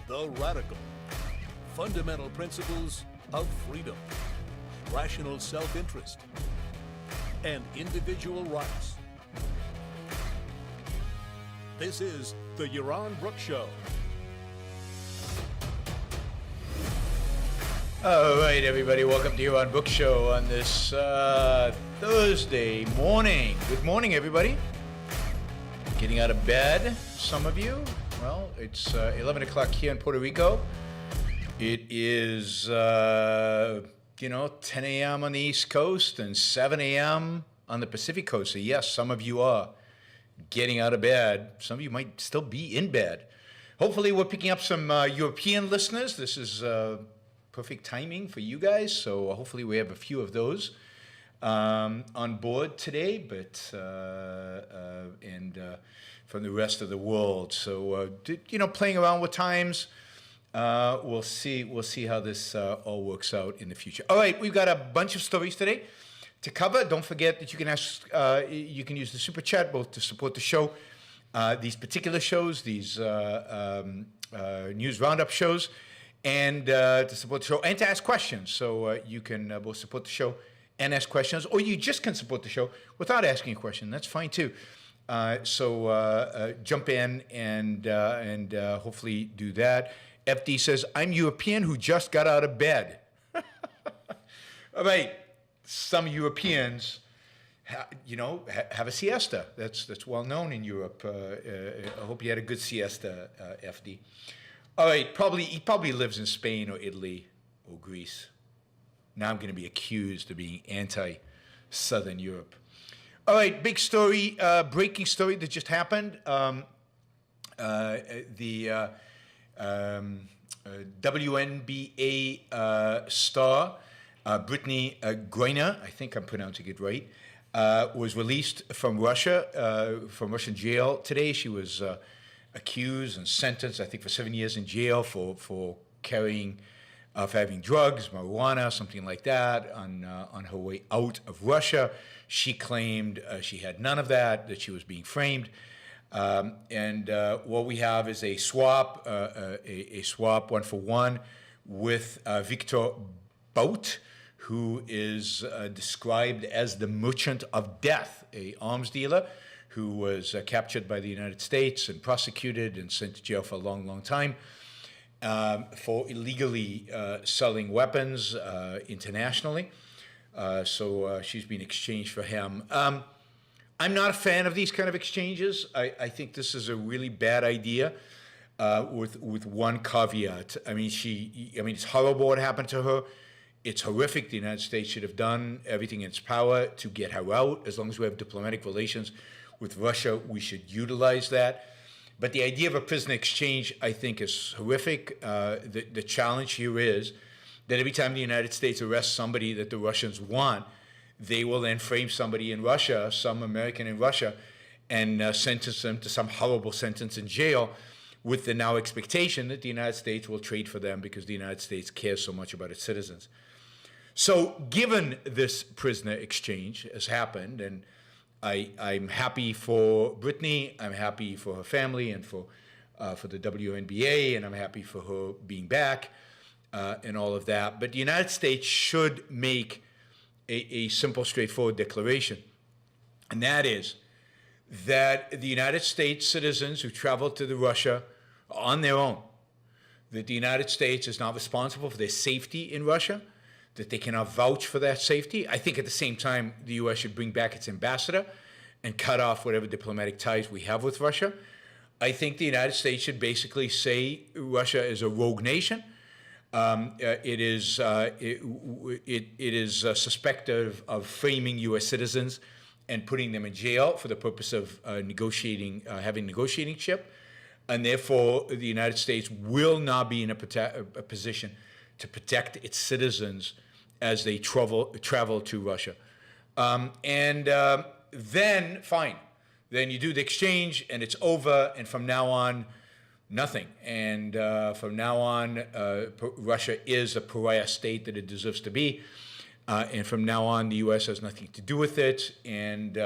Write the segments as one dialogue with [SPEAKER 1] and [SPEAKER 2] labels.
[SPEAKER 1] the radical, fundamental principles of freedom, rational self-interest, and individual rights. This is the Yaron Brook Show.
[SPEAKER 2] All right, everybody, welcome to Yaron Brook Show on this Thursday morning. Good morning, everybody. Getting out of bed, some of you. Well, it's 11 o'clock here in Puerto Rico. It is, 10 a.m. on the East Coast and 7 a.m. on the Pacific Coast. So, yes, some of you are getting out of bed. Some of you might still be in bed. Hopefully, we're picking up some European listeners. This is perfect timing for you guys. So, hopefully, we have a few of those on board today, but from the rest of the world. So, playing around with times. We'll see how this all works out in the future. All right, we've got a bunch of stories today to cover. Don't forget that you can you can use the super chat both to support the show, these particular shows, these news roundup shows, and to support the show and to ask questions. So you can both support the show and ask questions, or you just can support the show without asking a question. That's fine too. So jump in and hopefully do that. FD says, I'm European who just got out of bed. All right, some Europeans, have a siesta. That's well known in Europe. I hope you had a good siesta, FD. All right, he probably lives in Spain or Italy or Greece. Now I'm going to be accused of being anti-Southern Europe. All right, big story, breaking story that just happened. The WNBA star, Brittany Griner, I think I'm pronouncing it right, was released from Russian jail today. She was accused and sentenced, I think, for 7 years in jail for carrying, for having drugs, marijuana, something like that, on her way out of Russia. She claimed she had none of that she was being framed. And what we have is a swap, a swap 1-for-1 with Victor Bout, who is described as the merchant of death, a arms dealer who was captured by the United States and prosecuted and sent to jail for a long, long time for illegally selling weapons internationally. So she's been exchanged for him. I'm not a fan of these kind of exchanges. I think this is a really bad idea with one caveat. I mean, it's horrible what happened to her. It's horrific. The United States should have done everything in its power to get her out. As long as we have diplomatic relations with Russia, we should utilize that. But the idea of a prisoner exchange, I think, is horrific. The challenge here is that every time the United States arrests somebody that the Russians want, they will then frame somebody in Russia, some American in Russia, and sentence them to some horrible sentence in jail with the now expectation that the United States will trade for them because the United States cares so much about its citizens. So given this prisoner exchange has happened, and I'm happy for Brittany, I'm happy for her family and for the WNBA, and I'm happy for her being back and all of that. But the United States should make a simple, straightforward declaration, and that is that the United States citizens who travel to Russia are on their own, that the United States is not responsible for their safety in Russia, that they cannot vouch for that safety. I think at the same time, the U.S. should bring back its ambassador and cut off whatever diplomatic ties we have with Russia. I think the United States should basically say Russia is a rogue nation. It is suspected of framing U.S. citizens and putting them in jail for the purpose of having negotiating chip, and therefore the United States will not be in a position to protect its citizens as they travel to Russia. Then fine, then you do the exchange and it's over, and from now on, nothing. And from now on, Russia is a pariah state that it deserves to be. And from now on, the U.S. has nothing to do with it. And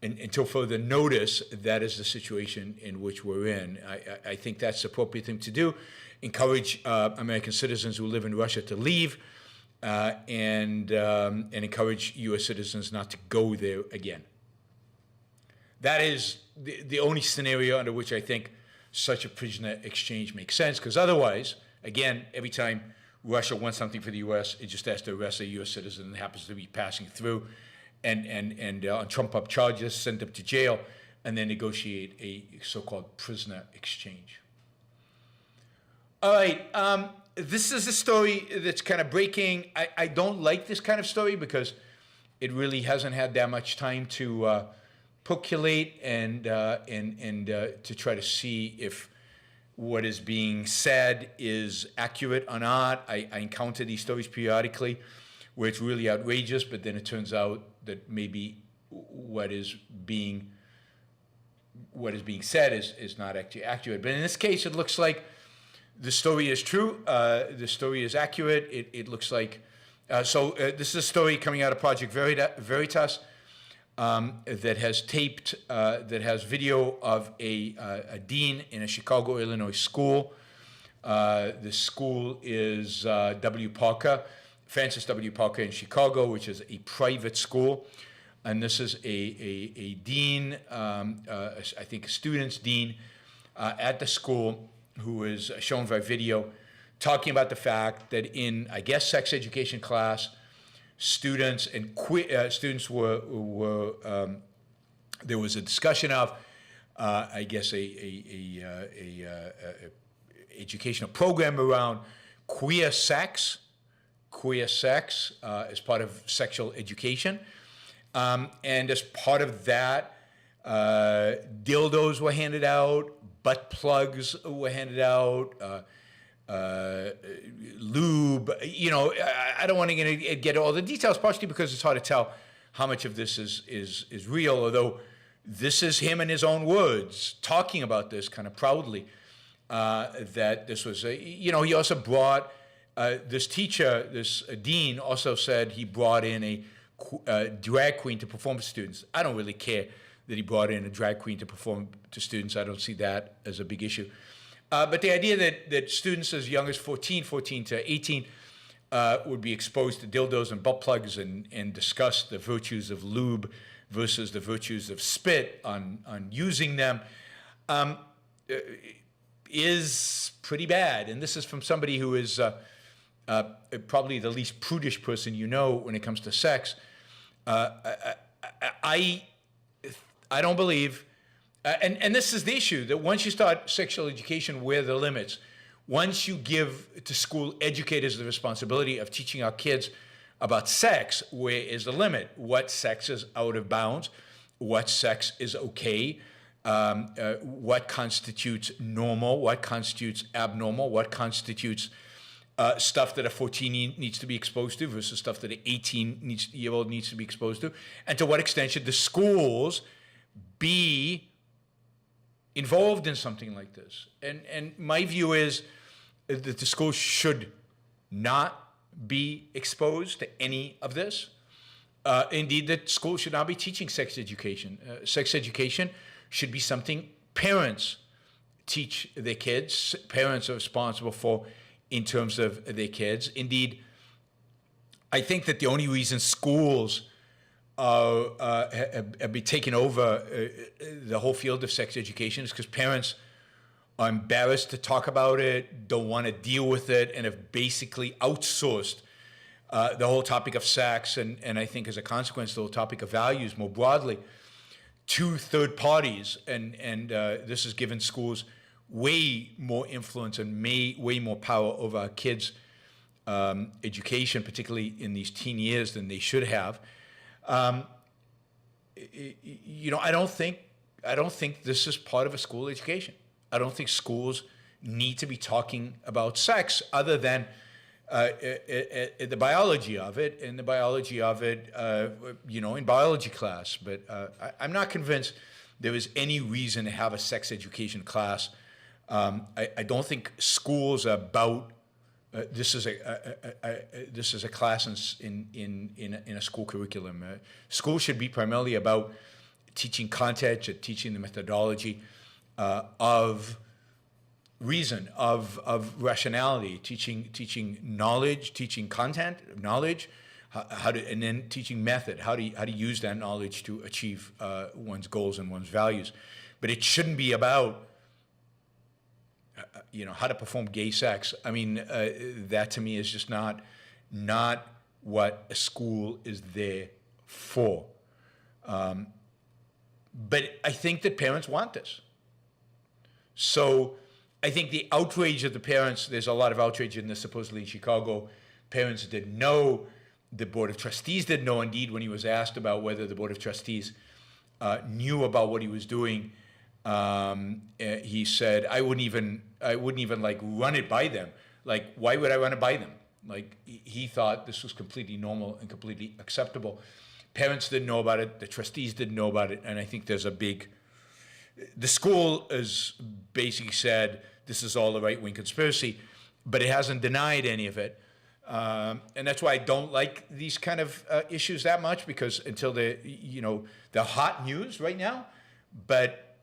[SPEAKER 2] until further notice, that is the situation in which we're in. I think that's the appropriate thing to do. Encourage American citizens who live in Russia to leave, and encourage U.S. citizens not to go there again. That is the only scenario under which I think such a prisoner exchange makes sense, because otherwise, again, every time Russia wants something for the U.S., it just has to arrest a U.S. citizen that happens to be passing through, and on trump-up charges, send them to jail, and then negotiate a so-called prisoner exchange. All right, this is a story that's kind of breaking. I don't like this kind of story because it really hasn't had that much time to percolate and to try to see if what is being said is accurate or not. I encounter these stories periodically where it's really outrageous, but then it turns out that maybe what is being said is not actually accurate. But in this case, it looks like the story is true. The story is accurate. It looks like this is a story coming out of Project Veritas that has video of a dean in a Chicago, Illinois school. The school is Francis W. Parker in Chicago, which is a private school. And this is a dean, I think a student's dean at the school, who is shown by video, talking about the fact that in, I guess, sex education class, students were there was a discussion of, I guess, a educational program around queer sex as part of sexual education. And as part of that, dildos were handed out, butt plugs were handed out, lube. I don't want to get all the details, partially because it's hard to tell how much of this is real, although this is him in his own words talking about this kind of proudly, that this was he also brought this teacher, this dean also said he brought in a drag queen to perform for students. I don't really care that he brought in a drag queen to perform to students. I don't see that as a big issue. But the idea that students as young as 14 to 18 would be exposed to dildos and butt plugs and discuss the virtues of lube versus the virtues of spit on using them is pretty bad. And this is from somebody who is probably the least prudish person when it comes to sex. I don't believe, and this is the issue, that once you start sexual education, where are the limits? Once you give to school educators the responsibility of teaching our kids about sex, where is the limit? What sex is out of bounds? What sex is okay? What constitutes normal? What constitutes abnormal? What constitutes stuff that a 14 needs to be exposed to versus stuff that an 18-year-old needs to be exposed to? And to what extent should the schools be involved in something like this? And my view is that the schools should not be exposed to any of this. Indeed, that schools should not be teaching sex education. Sex education should be something parents teach their kids. Parents are responsible for in terms of their kids. Indeed, I think that the only reason schools have been taken over the whole field of sex education is because parents are embarrassed to talk about it, don't want to deal with it, and have basically outsourced the whole topic of sex, and I think as a consequence, the whole topic of values more broadly, to third parties. And this has given schools way more influence and way more power over our kids' education, particularly in these teen years, than they should have. I don't think this is part of a school education. I don't think schools need to be talking about sex other than the biology of it, in biology class. But I'm not convinced there is any reason to have a sex education class. I don't think schools are about this is a class in a school curriculum. School should be primarily about teaching content, to teaching the methodology of reason, of rationality, teaching knowledge, teaching content, knowledge, how to, and then teaching method, how to use that knowledge to achieve one's goals and one's values. But it shouldn't be about how to perform gay sex. I mean, that to me is just not what a school is there for. But I think that parents want this. So I think the outrage of the parents, there's a lot of outrage in this, supposedly in Chicago. Parents didn't know. The Board of Trustees didn't know. Indeed, when he was asked about whether the Board of Trustees knew about what he was doing, he said, I wouldn't even like run it by them. Like, why would I run it by them? Like, he thought this was completely normal and completely acceptable. Parents didn't know about it. The trustees didn't know about it. And I think there's the school has basically said this is all a right-wing conspiracy, but it hasn't denied any of it. And that's why I don't like these kind of issues that much, because until they're hot news right now, but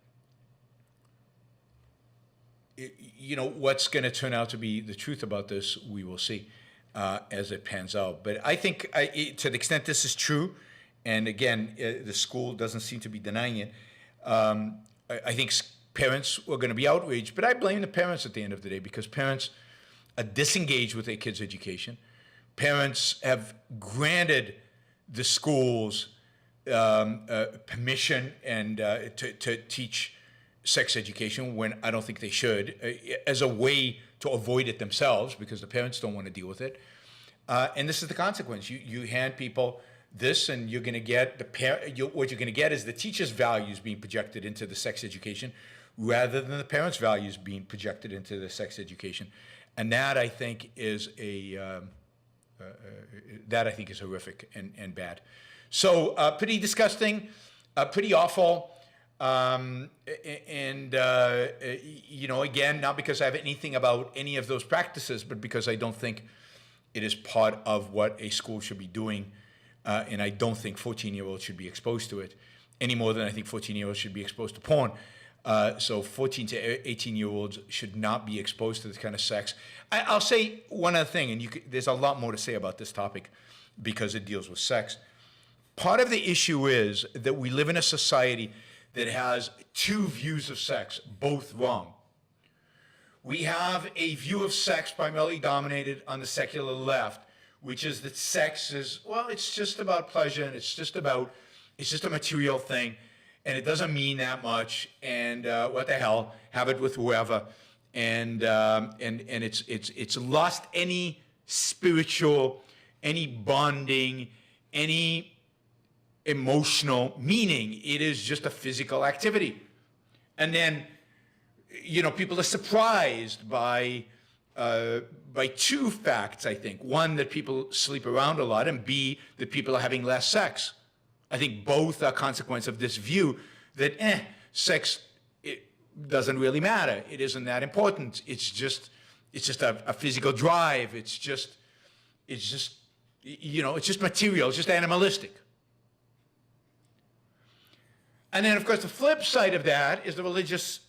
[SPEAKER 2] what's going to turn out to be the truth about this, we will see as it pans out. But I think to the extent this is true, and again, the school doesn't seem to be denying it, I think parents are going to be outraged. But I blame the parents at the end of the day, because parents are disengaged with their kids' education. Parents have granted the schools permission and to teach sex education when I don't think they should, as a way to avoid it themselves, because the parents don't want to deal with it. And this is the consequence. You hand people this, and you're going to get what you're going to get is the teacher's values being projected into the sex education, rather than the parents' values being projected into the sex education. And that, I think, is horrific and bad. So pretty disgusting, pretty awful. Again, not because I have anything about any of those practices, but because I don't think it is part of what a school should be doing. And I don't think 14-year-olds should be exposed to it any more than I think 14-year-olds should be exposed to porn. So 14 to 18-year-olds should not be exposed to this kind of sex. I'll say one other thing, and there's a lot more to say about this topic because it deals with sex. Part of the issue is that we live in a society that has two views of sex, both wrong. We have a view of sex primarily dominated on the secular left, which is that sex is, it's just about pleasure, and it's just a material thing, and it doesn't mean that much, and what the hell, have it with whoever, and it's lost any spiritual, any bonding, any emotional meaning. It is just a physical activity. And then, people are surprised by two facts, I think. One, that people sleep around a lot, and B, that people are having less sex. I think both are a consequence of this view that sex, it doesn't really matter. It isn't that important. It's just a physical drive. It's just material. It's just animalistic. And then, of course, the flip side of that is the religious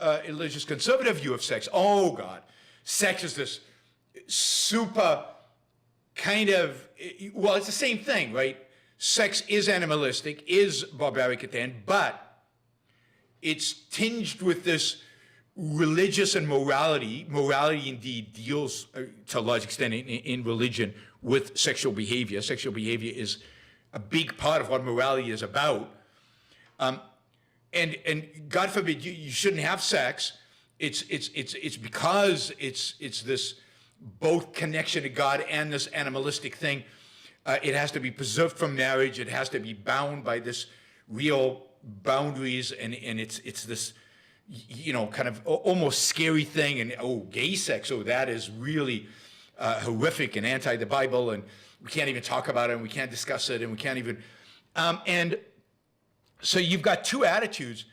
[SPEAKER 2] conservative view of sex. Oh, God. Sex is this super kind of, it's the same thing, right? Sex is animalistic, is barbaric at the end, but it's tinged with this religious and morality. Morality indeed deals to a large extent in religion with sexual behavior. Sexual behavior is a big part of what morality is about. And God forbid you shouldn't have sex. It's because it's this both connection to God and this animalistic thing. It has to be preserved from marriage. It has to be bound by this real boundaries, and it's this kind of almost scary thing. And gay sex, that is really horrific and anti the Bible, and we can't even talk about it, and we can't discuss it, and we can't even and so you've got two attitudes,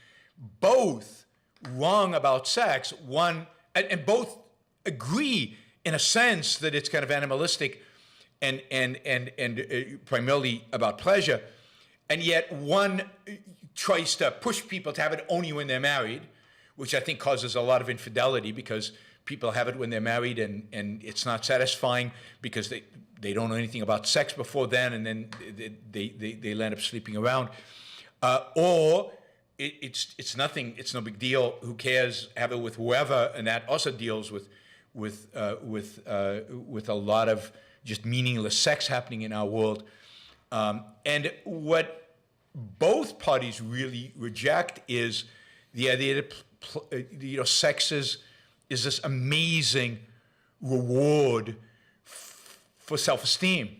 [SPEAKER 2] both wrong about sex, one, and both agree in a sense that it's kind of animalistic and primarily about pleasure, and yet one tries to push people to have it only when they're married, which I think causes a lot of infidelity because people have it when they're married and it's not satisfying because they don't know anything about sex before then, and then they end up sleeping around. Or it's nothing, it's no big deal, who cares, have it with whoever, and that also deals with a lot of just meaningless sex happening in our world. And what both parties really reject is the idea that sex is this amazing reward for self-esteem.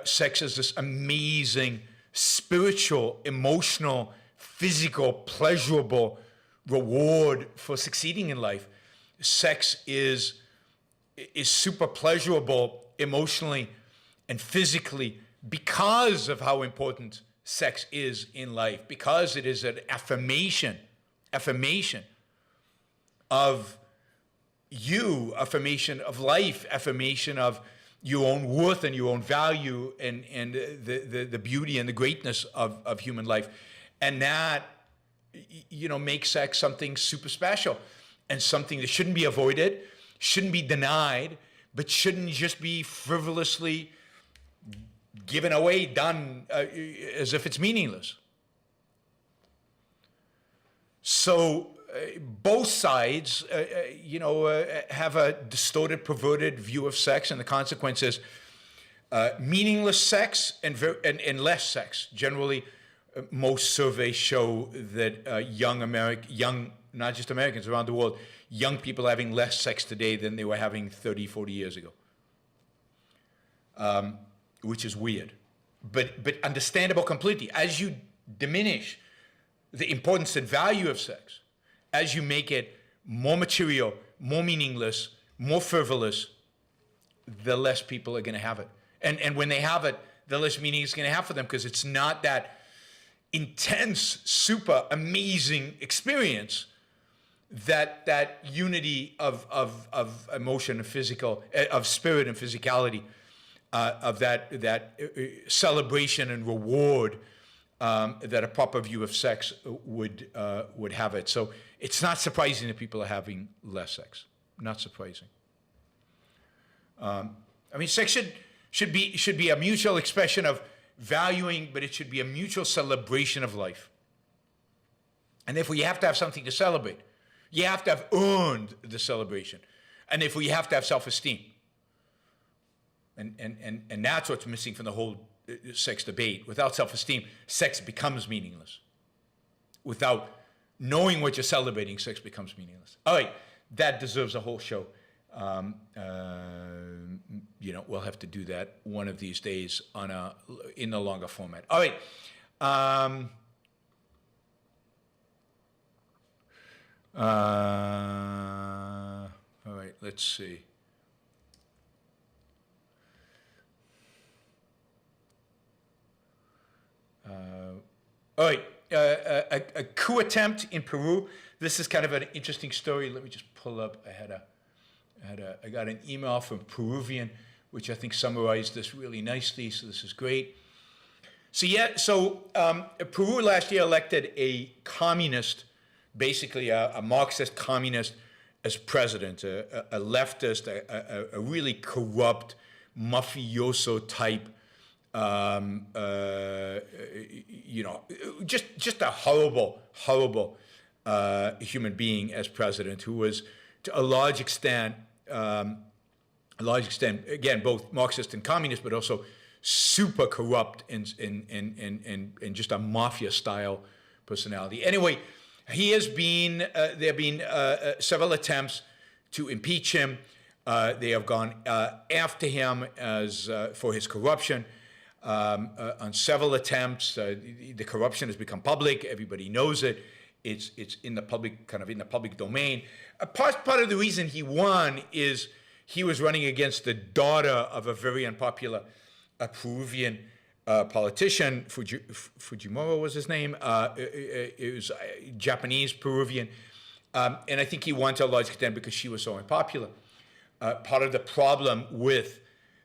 [SPEAKER 2] Sex is this amazing spiritual, emotional, physical, pleasurable reward for succeeding in life. Sex is super pleasurable emotionally and physically because of how important sex is in life, because it is an affirmation of you, affirmation of life, affirmation of your own worth and your own value and the beauty and the greatness of human life. And that, makes sex something super special and something that shouldn't be avoided, shouldn't be denied, but shouldn't just be frivolously given away, done as if it's meaningless. So both sides, have a distorted, perverted view of sex, and the consequences: meaningless sex and less sex. Generally, most surveys show that young, not just Americans around the world, young people are having less sex today than they were having 30, 40 years ago. Which is weird, but understandable completely. As you diminish the importance and value of sex, as you make it more material, more meaningless, more frivolous, the less people are going to have it. And when they have it, the less meaning it's going to have for them, because it's not that intense, super amazing experience, that unity of emotion and physical, of spirit and physicality, of that celebration and reward that a proper view of sex would have it. So it's not surprising that people are having less sex. Not surprising. Sex should be a mutual expression of valuing, but it should be a mutual celebration of life. And therefore, you have to have something to celebrate. You have to have earned the celebration, and therefore you have to have self-esteem. And that's what's missing from the whole sex debate. Without self-esteem, sex becomes meaningless. Without knowing what you're celebrating, sex becomes meaningless. All right, that deserves a whole show. We'll have to do that one of these days in a longer format. All right. All right, let's see. All right, a coup attempt in Peru. This is kind of an interesting story. Let me just pull up. I got an email from Peruvian, which I think summarized this really nicely. So this is great. So Peru last year elected a communist, basically a Marxist communist, as president, a leftist, a really corrupt mafioso type. Just a horrible human being as president, who was to a large extent, again, both Marxist and communist, but also super corrupt and just a mafia style personality. Anyway, he has been. There have been several attempts to impeach him. They have gone after him for his corruption. On several attempts, the corruption has become public. Everybody knows it. It's in the public domain. Part of the reason he won is he was running against the daughter of a very unpopular Peruvian politician. Fujimori was his name. It was Japanese Peruvian, and I think he won to a large extent because she was so unpopular. Part of the problem with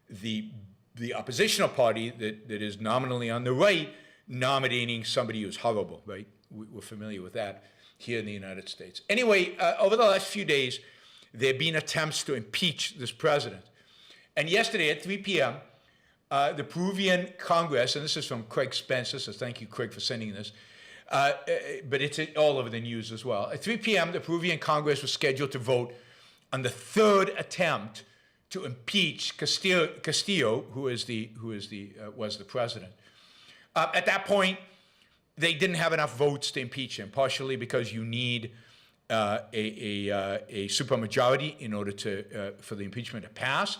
[SPEAKER 2] the oppositional party that is nominally on the right nominating somebody who's horrible, right? we're familiar with that here in the United States. Anyway, over the last few days, there have been attempts to impeach this president. And yesterday at 3 p.m., the Peruvian Congress, and this is from Craig Spencer, so thank you, Craig, for sending this, but it's all over the news as well. At 3 p.m., the Peruvian Congress was scheduled to vote on the third attempt to impeach Castillo, who was the president. At that point, they didn't have enough votes to impeach him, partially because you need a supermajority in order for the impeachment to pass,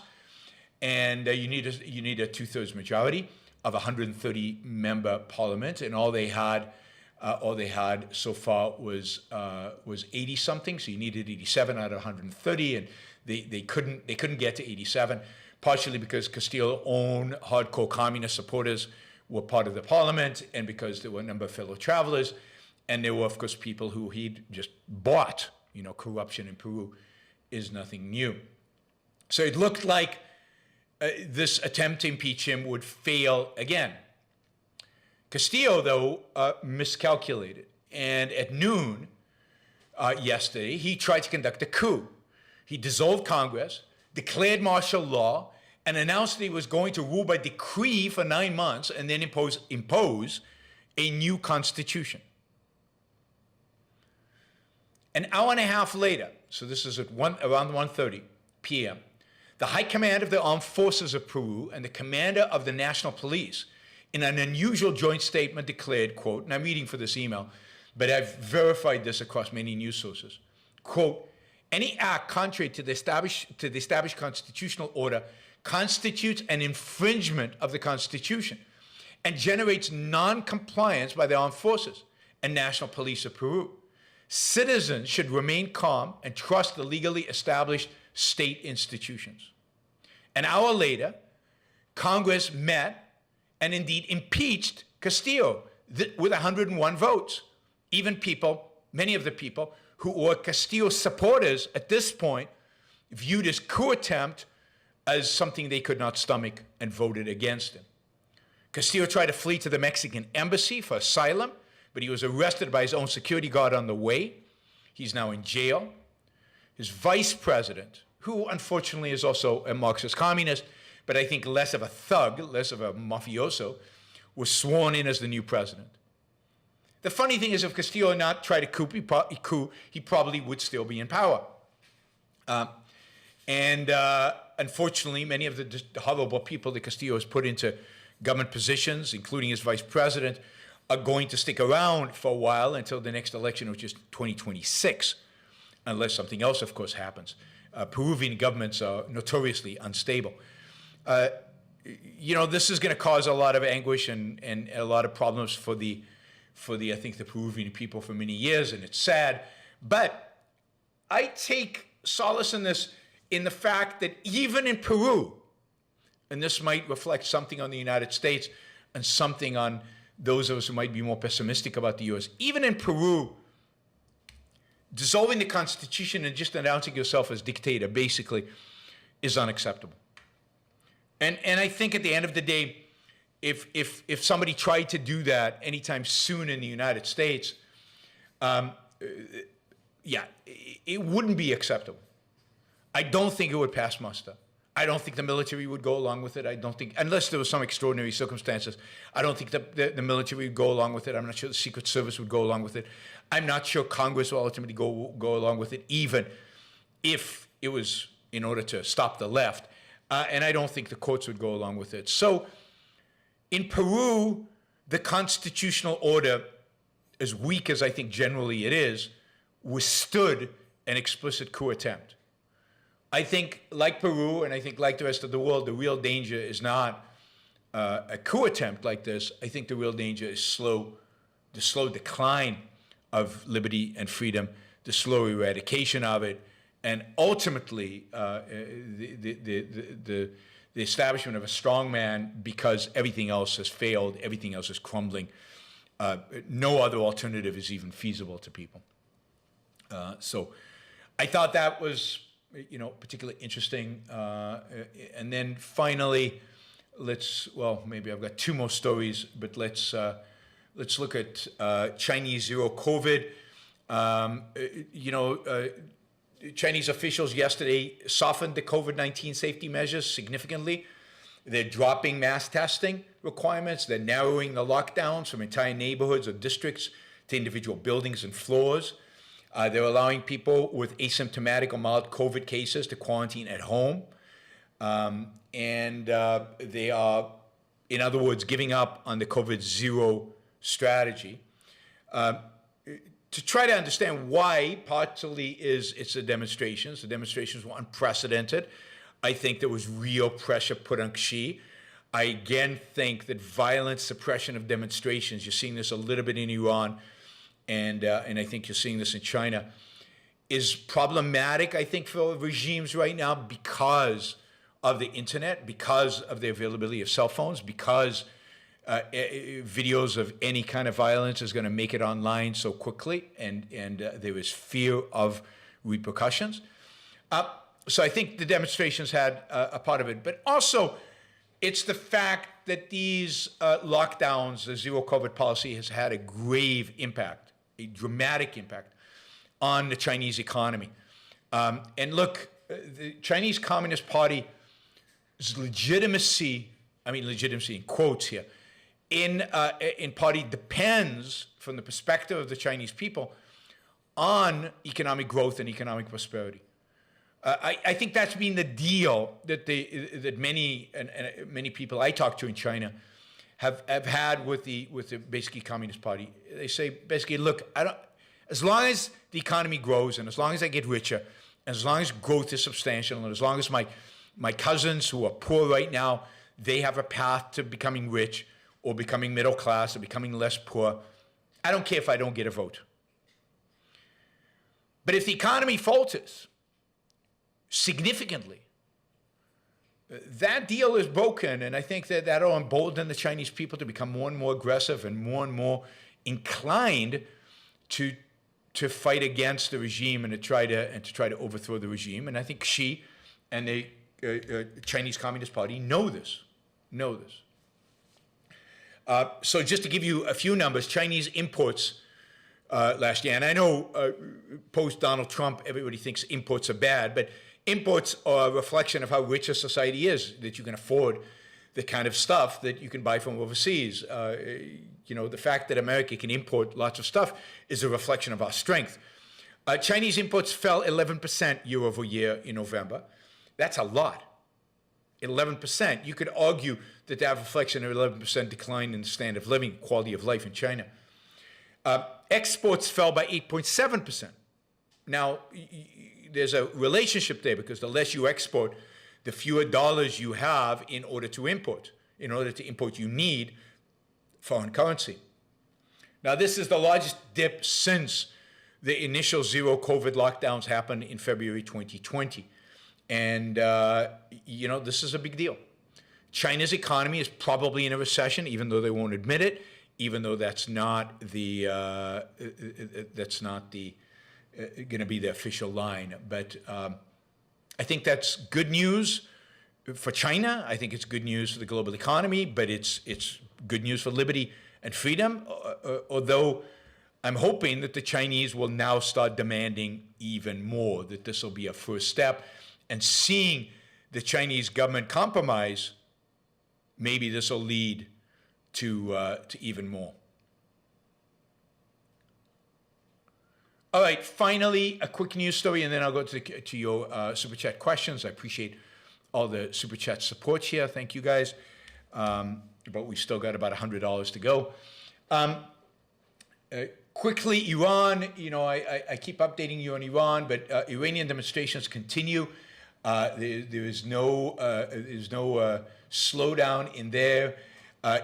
[SPEAKER 2] and you need a 2/3 majority of a 130-member parliament, and all they had so far was 80 something. So you needed 87 out of 130, and they couldn't get to 87, partially because Castillo's own hardcore communist supporters were part of the parliament, and because there were a number of fellow travelers, and there were, of course, people who he'd just bought. Corruption in Peru is nothing new. So it looked like this attempt to impeach him would fail again. Castillo, though, miscalculated, and at noon yesterday, he tried to conduct a coup. He dissolved Congress, declared martial law, and announced that he was going to rule by decree for 9 months and then impose a new constitution. An hour and a half later, so this is around 1:30 p.m., the High Command of the Armed Forces of Peru and the Commander of the National Police, in an unusual joint statement, declared, quote, and I'm reading for this email, but I've verified this across many news sources, quote, any act contrary to the established constitutional order constitutes an infringement of the Constitution and generates non-compliance by the armed forces and National Police of Peru. Citizens should remain calm and trust the legally established state institutions. An hour later, Congress met and indeed impeached Castillo with 101 votes. Even many of the people who were Castillo supporters at this point viewed his coup attempt as something they could not stomach and voted against him. Castillo tried to flee to the Mexican embassy for asylum, but he was arrested by his own security guard on the way. He's now in jail. His vice president, who unfortunately is also a Marxist communist, but I think less of a thug, less of a mafioso, was sworn in as the new president. The funny thing is, if Castillo had not tried a coup, he probably would still be in power. Unfortunately, many of the horrible people that Castillo has put into government positions, including his vice president, are going to stick around for a while until the next election, which is 2026, unless something else, of course, happens. Peruvian governments are notoriously unstable. This is going to cause a lot of anguish and a lot of problems for the I think the Peruvian people for many years, and it's sad. But I take solace in this, in the fact that even in Peru, and this might reflect something on the United States and something on those of us who might be more pessimistic about the U.S., even in Peru, dissolving the Constitution and just announcing yourself as dictator, basically, is unacceptable. And I think at the end of the day, if somebody tried to do that anytime soon in the United States, it wouldn't be acceptable. I don't think it would pass muster. I don't think the military would go along with it. I don't think, unless there was some extraordinary circumstances, I don't think the military would go along with it. I'm not sure the Secret Service would go along with it. I'm not sure Congress will ultimately go along with it, even if it was in order to stop the left. And I don't think the courts would go along with it. So in Peru, the constitutional order, as weak as I think generally it is, withstood an explicit coup attempt. I think, like Peru, and I think like the rest of the world, the real danger is not a coup attempt like this. I think the real danger is the slow decline of liberty and freedom, the slow eradication of it, and ultimately the establishment of a strong man, because everything else has failed, everything else is crumbling. No other alternative is even feasible to people. So I thought that was, particularly interesting. And then finally, maybe I've got two more stories, but let's Let's look at Chinese ZeroCovid. Chinese officials yesterday softened the COVID-19 safety measures significantly. They're dropping mass testing requirements. They're narrowing the lockdowns from entire neighborhoods or districts to individual buildings and floors. They're allowing people with asymptomatic or mild COVID cases to quarantine at home. They are, in other words, giving up on the COVID zero strategy. To try to understand why, partly it's the demonstrations. The demonstrations were unprecedented. I think there was real pressure put on Xi. I again think that violent suppression of demonstrations, you're seeing this a little bit in Iran, and I think you're seeing this in China, is problematic, I think, for regimes right now because of the internet, because of the availability of cell phones, because videos of any kind of violence is going to make it online so quickly, and there is fear of repercussions. So I think the demonstrations had a part of it, but also it's the fact that these lockdowns, the zero COVID policy, has had a grave impact, a dramatic impact on the Chinese economy. And look, the Chinese Communist Party's legitimacy, I mean legitimacy in quotes here, in party depends, from the perspective of the Chinese people, on economic growth and economic prosperity. I think that's been the deal that many people I talk to in China have had with the basically Communist Party. They say basically, look, as long as the economy grows and as long as I get richer, and as long as growth is substantial, and as long as my cousins who are poor right now, they have a path to becoming rich or becoming middle class or becoming less poor, I don't care if I don't get a vote. But if the economy falters significantly, that deal is broken, and I think that that'll embolden the Chinese people to become more and more aggressive and more inclined to fight against the regime and to try to overthrow the regime. And I think Xi and the Chinese Communist Party know this. So just to give you a few numbers, Chinese imports last year, and I know post Donald Trump, everybody thinks imports are bad, but imports are a reflection of how rich a society is, that you can afford the kind of stuff that you can buy from overseas. The fact that America can import lots of stuff is a reflection of our strength. Chinese imports fell 11% year over year in November. That's a lot. 11%. You could argue that that reflection of 11% decline in the standard of living, quality of life in China. Exports fell by 8.7%. Now, there's a relationship there, because the less you export, the fewer dollars you have in order to import. In order to import, you need foreign currency. Now, this is the largest dip since the initial zero COVID lockdowns happened in February 2020. And, this is a big deal. China's economy is probably in a recession, even though they won't admit it, even though that's not going to be the official line. But I think that's good news for China. I think it's good news for the global economy, but it's good news for liberty and freedom, although I'm hoping that the Chinese will now start demanding even more, that this will be a first step. And seeing the Chinese government compromise, maybe this will lead to even more. All right, finally, a quick news story, and then I'll go to your Super Chat questions. I appreciate all the Super Chat support here. Thank you, guys. But we've still got about $100 to go. Quickly, Iran, I keep updating you on Iran, but Iranian demonstrations continue. There is no slowdown in there.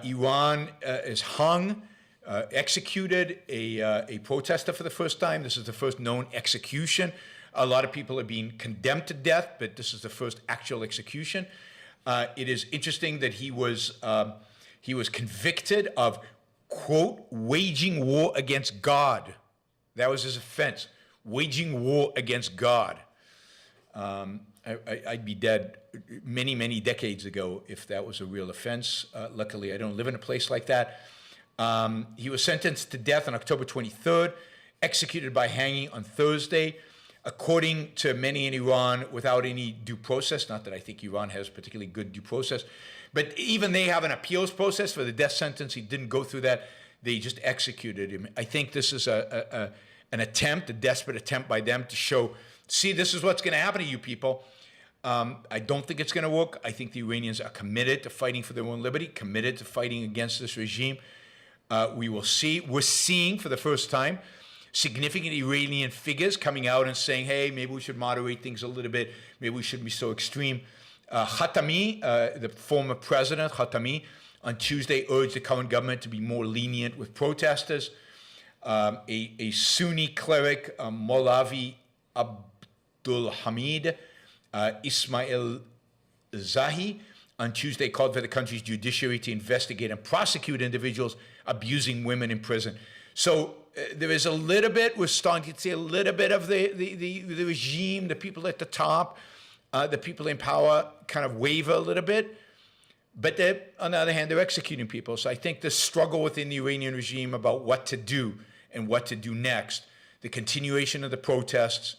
[SPEAKER 2] Iran is executed a protester for the first time. This is the first known execution. A lot of people are being condemned to death, but this is the first actual execution. It is interesting that he was convicted of, quote, waging war against God. That was his offense, waging war against God. I'd be dead many decades ago if that was a real offense. Luckily, I don't live in a place like that. He was sentenced to death on October 23rd, executed by hanging on Thursday. According to many in Iran, without any due process. Not that I think Iran has particularly good due process, but even they have an appeals process for the death sentence. He didn't go through that. They just executed him. I think this is an attempt, a desperate attempt by them to show, see, this is what's going to happen to you people. I don't think it's going to work. I think the Iranians are committed to fighting for their own liberty, committed to fighting against this regime. We will see. We're seeing for the first time significant Iranian figures coming out and saying, hey, maybe we should moderate things a little bit. Maybe we shouldn't be so extreme. Khatami, the former president, Khatami, on Tuesday urged the current government to be more lenient with protesters. A Sunni cleric, Molavi Abdul Hamid Ismail Zahi, on Tuesday called for the country's judiciary to investigate and prosecute individuals abusing women in prison. So there is a little bit, we're starting to see a little bit of the regime, the people at the top, the people in power kind of waver a little bit. But on the other hand, they're executing people. So I think the struggle within the Iranian regime about what to do and what to do next, the continuation of the protests,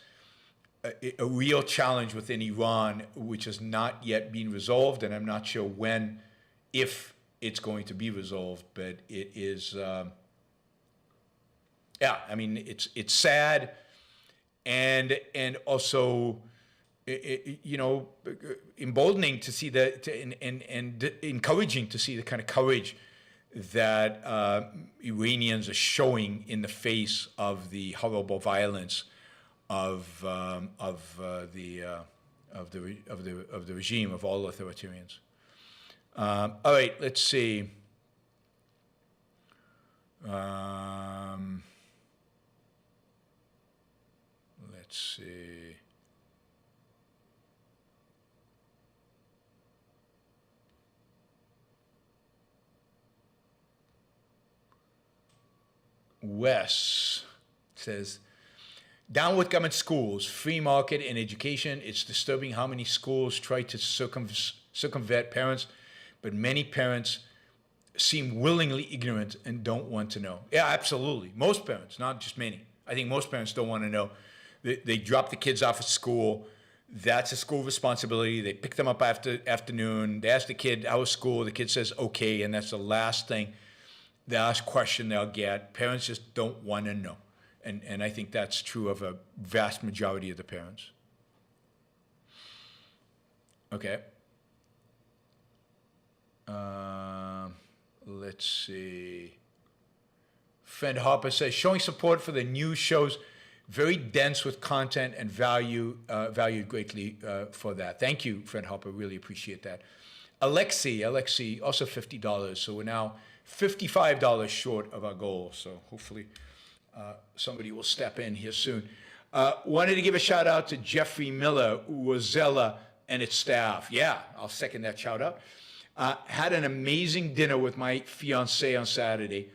[SPEAKER 2] a real challenge within Iran, which has not yet been resolved, and I'm not sure when, if it's going to be resolved, but it is... yeah, I mean, it's sad, and also, you know, emboldening to see and encouraging to see the kind of courage that Iranians are showing in the face of the horrible violence of the regime, of all authoritarians. All right, let's see. Let's see. Wes says, down with government schools, free market and education. It's disturbing how many schools try to circumvent parents, but many parents seem willingly ignorant and don't want to know. Yeah, absolutely. Most parents, not just many. I think most parents don't want to know. They drop the kids off at school. That's a school responsibility. They pick them up after afternoon. They ask the kid, how was school? The kid says, okay, and that's the last thing, the last question they'll get. Parents just don't want to know. And I think that's true of a vast majority of the parents. Okay. Let's see. Friend Harper says, showing support for the new shows, very dense with content and valued greatly for that. Thank you, friend Harper. Really appreciate that. Alexi, also $50. So we're now $55 short of our goal. So hopefully somebody will step in here soon. Wanted to give a shout out to Jeffrey Miller, Rosella, and its staff. Yeah, I'll second that shout out. Had an amazing dinner with my fiance on Saturday.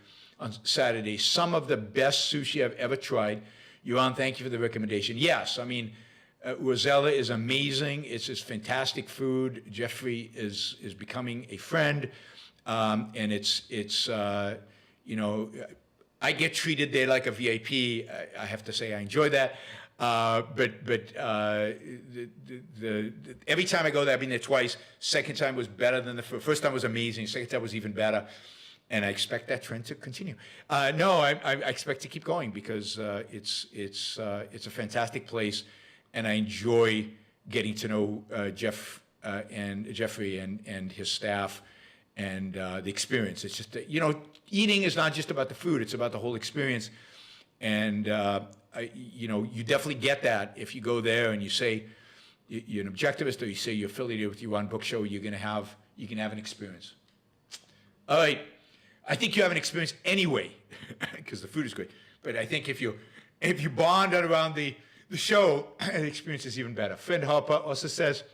[SPEAKER 2] Some of the best sushi I've ever tried. Yuan, thank you for the recommendation. Yes, I mean, Rosella is amazing. It's just fantastic food. Jeffrey is becoming a friend, and it's you know, I get treated there like a VIP. I have to say I enjoy that. But every time I go there, I've been there twice. Second time was better than the first time was amazing. Second time was even better. And I expect that trend to continue. No, I expect to keep going because it's a fantastic place, and I enjoy getting to know Jeffrey and his staff and the experience. It's just you know, eating is not just about the food; it's about the whole experience. And you know, you definitely get that if you go there and you say you're an objectivist or you say you're affiliated with Iran Book Show. You can have an experience. All right. I think you have an experience anyway, because the food is great. But I think if you bond around the show, the experience is even better. Friend Harper also says,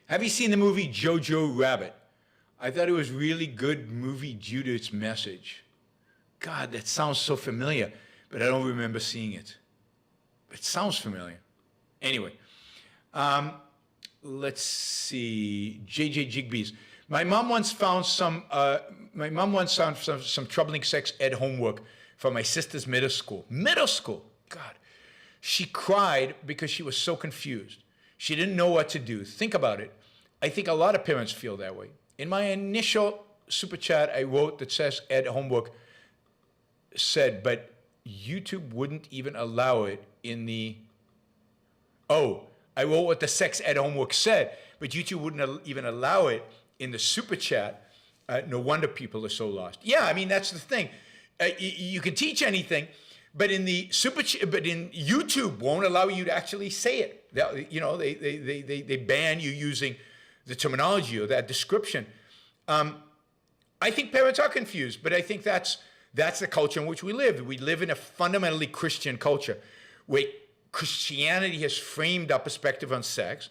[SPEAKER 2] have you seen the movie Jojo Rabbit? I thought it was a really good movie due to its message. God, that sounds so familiar, but I don't remember seeing it. It sounds familiar. Anyway, let's see. JJ Jigbees. My mom once found some my mom once found some troubling sex ed homework from my sister's middle school. Middle school, God. She cried because she was so confused. She didn't know what to do. Think about it. I think a lot of parents feel that way. In my initial super chat, I wrote that says ed homework said, but YouTube wouldn't even allow it in the... Oh, I wrote what the sex ed homework said, but YouTube wouldn't even allow it in the super chat. No wonder people are so lost. Yeah, I mean, that's the thing. You can teach anything, but in the but in YouTube won't allow you to actually say it. They ban you using the terminology or that description. I think parents are confused, but I think that's the culture in which we live. We live in a fundamentally Christian culture where Christianity has framed our perspective on sex,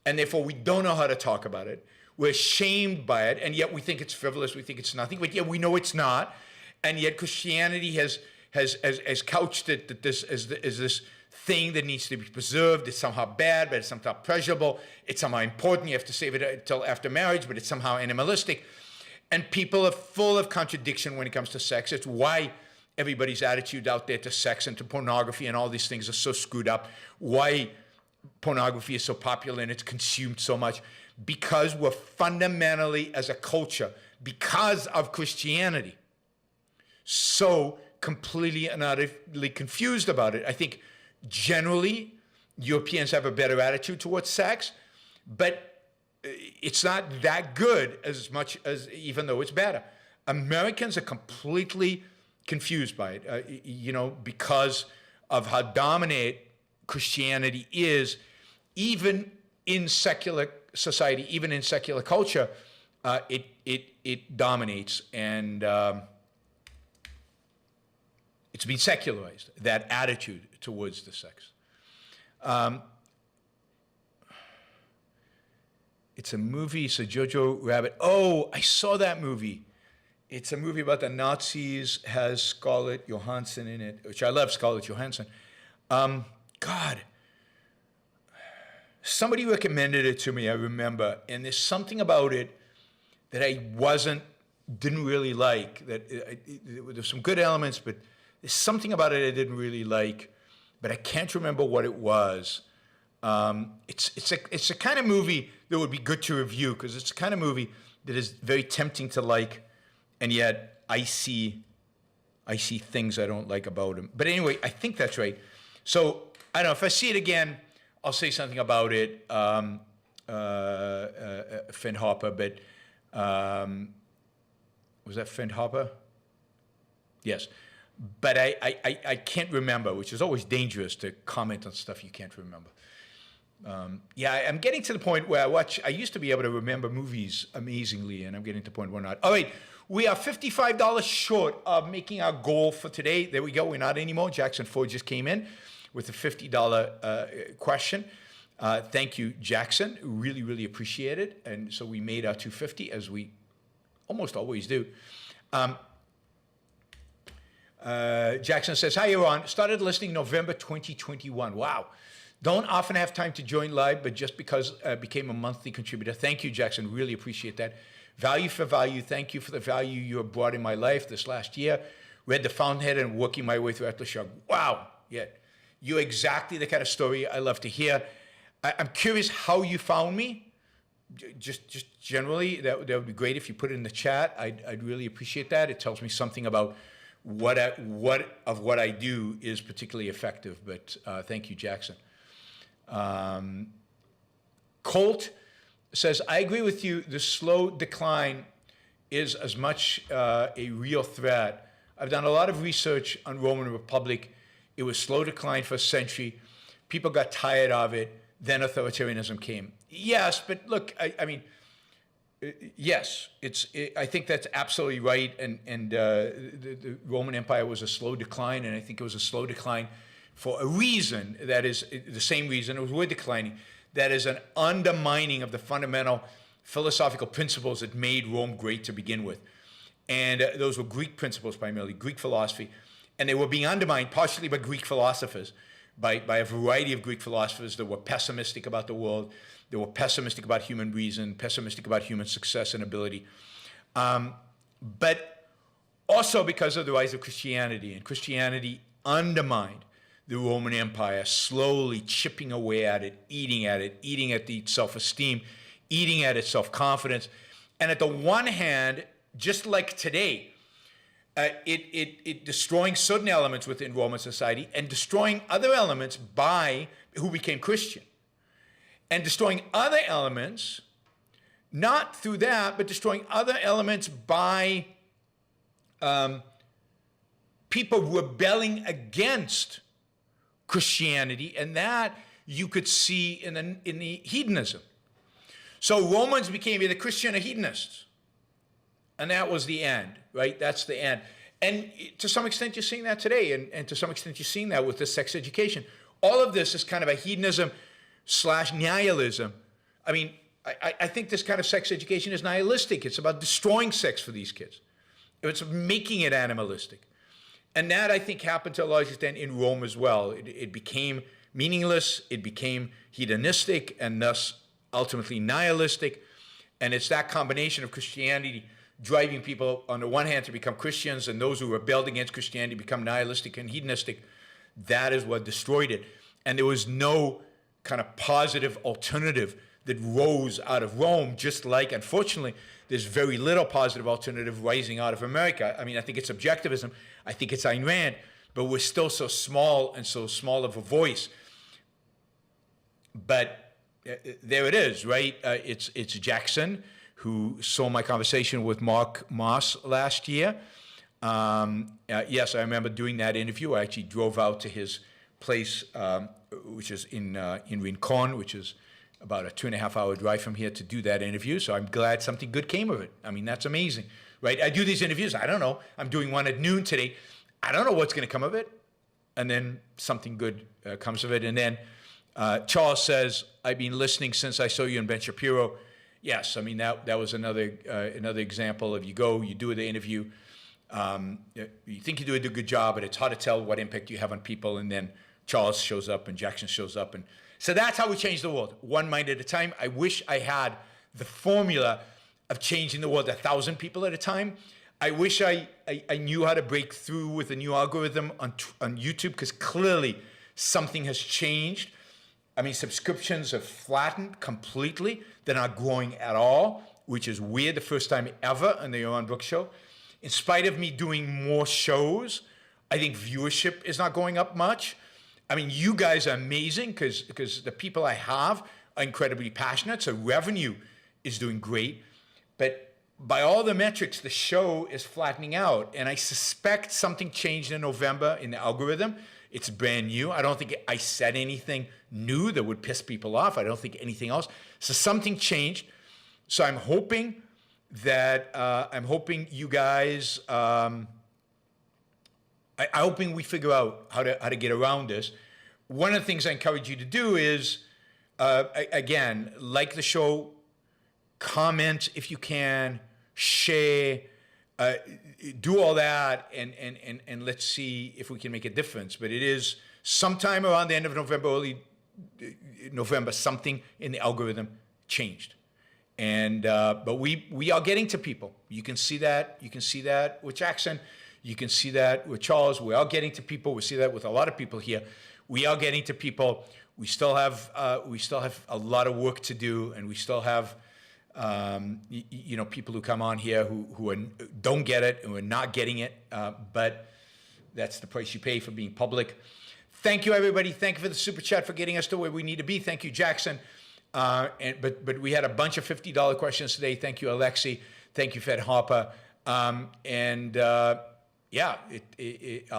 [SPEAKER 2] and therefore we don't know how to talk about it. We're shamed by it, and yet we think it's frivolous, we think it's nothing, but yet we know it's not. And yet Christianity has couched it that this is this thing that needs to be preserved. It's somehow bad, but it's somehow pleasurable. It's somehow important. You have to save it until after marriage, but it's somehow animalistic. And people are full of contradiction when it comes to sex. It's why everybody's attitude out there to sex and to pornography and all these things are so screwed up. Why pornography is so popular and it's consumed so much. Because we're fundamentally, as a culture, because of Christianity, so completely and utterly confused about it. I think generally Europeans have a better attitude towards sex, but it's not that good as much as, even though it's better. Americans are completely confused by it, because of how dominant Christianity is, even in secular society, even in secular culture. It dominates, and it's been secularized, that attitude towards the sex. It's a movie, so Jojo Rabbit. Oh, I saw that movie. It's a movie about the Nazis, has Scarlett Johansson in it, which I love Scarlett Johansson. God, somebody recommended it to me, I remember, and there's something about it that I didn't really like. There's some good elements, but there's something about it I didn't really like, but I can't remember what it was. It's a kind of movie that would be good to review, because it's the kind of movie that is very tempting to like, and yet I see things I don't like about him. But anyway, I think that's right. So I don't know, if I see it again, I'll say something about it, Finn Harper, but was that Finn Harper? Yes. But I can't remember, which is always dangerous to comment on stuff you can't remember. I'm getting to the point where I used to be able to remember movies amazingly, and I'm getting to the point where not. All right, we are $55 short of making our goal for today. There we go, we're not anymore. Jackson Ford just came in with a $50 question. Thank you, Jackson. Really, really appreciate it. And so we made our $250, as we almost always do. Jackson says, hi, Yaron. Started listening November 2021. Wow. Don't often have time to join live, but just because became a monthly contributor. Thank you, Jackson. Really appreciate that. Value for value. Thank you for the value you have brought in my life this last year. Read The Fountainhead and working my way through Atlas Shrugged. Wow. Yeah. You're exactly the kind of story I love to hear. I'm curious how you found me. Just generally, that would be great if you put it in the chat. I'd really appreciate that. It tells me something about what I do is particularly effective. But thank you, Jackson. Colt says, I agree with you. The slow decline is as much a real threat. I've done a lot of research on Roman Republic. It was slow decline for a century. People got tired of it. Then authoritarianism came. Yes, but look, I mean, yes, I think that's absolutely right. And the Roman Empire was a slow decline, and I think it was a slow decline for a reason that is the same reason it was declining. That is an undermining of the fundamental philosophical principles that made Rome great to begin with. And those were Greek principles primarily, Greek philosophy. And they were being undermined partially by Greek philosophers, by a variety of Greek philosophers that were pessimistic about the world, they were pessimistic about human reason, pessimistic about human success and ability. but also because of the rise of Christianity. And Christianity undermined the Roman Empire, slowly chipping away at it, eating at its self-esteem, eating at its self-confidence. And at the one hand, just like today, it destroying certain elements within Roman society and destroying other elements by who became Christian, and destroying other elements, not through that, but destroying other elements by people rebelling against Christianity, and that you could see in the hedonism. So Romans became either Christian or hedonists. And that was the end, right? That's the end. And to some extent, you're seeing that today. And to some extent, you're seeing that with the sex education. All of this is kind of a hedonism / nihilism. I mean, I think this kind of sex education is nihilistic. It's about destroying sex for these kids. It's making it animalistic. And that, I think, happened to a large extent in Rome as well. It became meaningless. It became hedonistic and thus ultimately nihilistic. And it's that combination of Christianity driving people on the one hand to become Christians, and those who rebelled against Christianity become nihilistic and hedonistic. That is what destroyed it. And there was no kind of positive alternative that rose out of Rome, just like, unfortunately, there's very little positive alternative rising out of America. I mean, I think it's objectivism. I think it's Ayn Rand, but we're still so small and so small of a voice. But there it is, right? It's Jackson, who saw my conversation with Mark Moss last year. Yes, I remember doing that interview. I actually drove out to his place, which is in Rincon, which is about a 2.5-hour drive from here, to do that interview. So I'm glad something good came of it. I mean, that's amazing, right? I do these interviews. I don't know. I'm doing one at noon today. I don't know what's going to come of it. And then something good comes of it. And then Charles says, I've been listening since I saw you in Ben Shapiro. Yes, I mean, that was another example of you do the interview, you think you do a good job, but it's hard to tell what impact you have on people, and then Charles shows up and Jackson shows up. And so that's how we change the world, one mind at a time. I wish I had the formula of changing the world 1,000 people at a time. I wish I knew how to break through with a new algorithm on YouTube, because clearly something has changed. I mean, subscriptions have flattened completely. They're not growing at all, which is weird, the first time ever on the Yaron Brook Show. In spite of me doing more shows, I think viewership is not going up much. I mean, you guys are amazing because the people I have are incredibly passionate, so revenue is doing great. But by all the metrics, the show is flattening out. And I suspect something changed in November in the algorithm. It's brand new. I don't think I said anything new that would piss people off. I don't think anything else. So something changed. So I'm hoping that you guys. I'm hoping we figure out how to get around this. One of the things I encourage you to do is, again, like the show, comment if you can, share. Do all that, and let's see if we can make a difference. But it is sometime around the end of November, early November, something in the algorithm changed. And but we are getting to people. You can see that. You can see that with Jackson. You can see that with Charles. We are getting to people. We see that with a lot of people here. We are getting to people. We still have a lot of work to do, and we still have people who come on here who don't get it, who are not getting it, but that's the price you pay for being public. Thank you, everybody. Thank you for the super chat for getting us to where we need to be. Thank you, Jackson. But we had a bunch of $50 questions today. Thank you, Alexi. Thank you, Fed Harper. I'll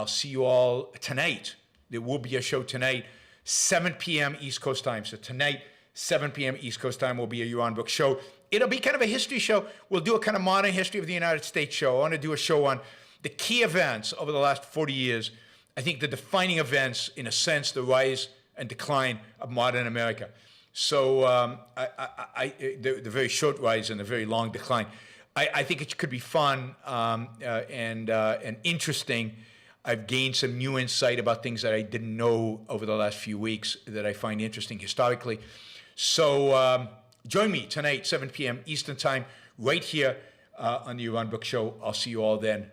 [SPEAKER 2] see you all tonight. There will be a show tonight, 7 p.m. East Coast time. So tonight, 7 p.m. East Coast time will be a Yaron Brook show. It'll be kind of a history show. We'll do a kind of modern history of the United States show. I want to do a show on the key events over the last 40 years. I think the defining events, in a sense, the rise and decline of modern America. So the very short rise and the very long decline. I think it could be fun and interesting. I've gained some new insight about things that I didn't know over the last few weeks that I find interesting historically. So join me tonight, 7 p.m. Eastern Time, right here on the Yaron Brook Show. I'll see you all then.